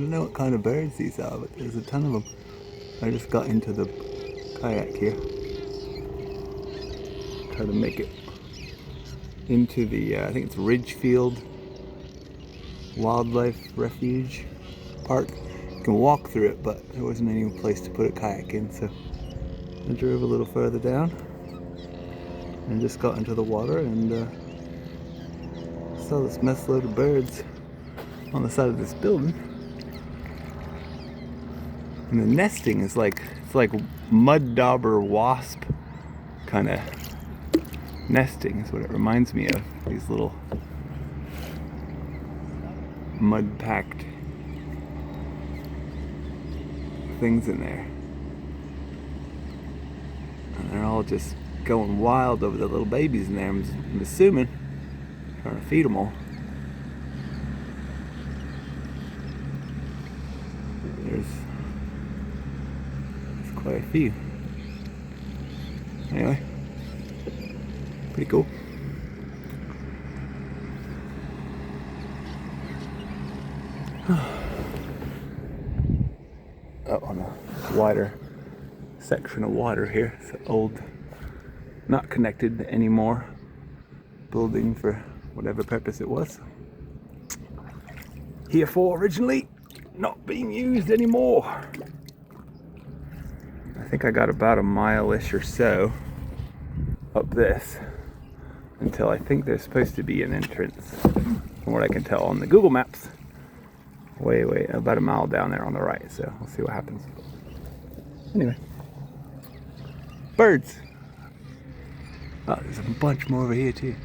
don't know what kind of birds these are, but there's a ton of them. I just got into the kayak here. Try to make it into the, I think it's Ridgefield Wildlife Refuge Park. You can walk through it, but there wasn't any place to put a kayak in, so I drove a little further down and just got into the water and saw this mess load of birds on the side of this building. And the nesting is like, it's like mud dauber wasp kind of nesting is what it reminds me of. These little mud packed things in there. And they're all just going wild over the little babies in there. I'm assuming trying to feed them all. There's quite a few. Anyway, pretty cool. Up on a wider section of water here. It's an old, not connected anymore building for whatever purpose it was. Herefore originally, not being used anymore. I think I got about a mile-ish or so up this until I think there's supposed to be an entrance, from what I can tell on the Google Maps. Way, about a mile down there on the right, so we'll see what happens. Anyway, birds. Oh, there's a bunch more over here too.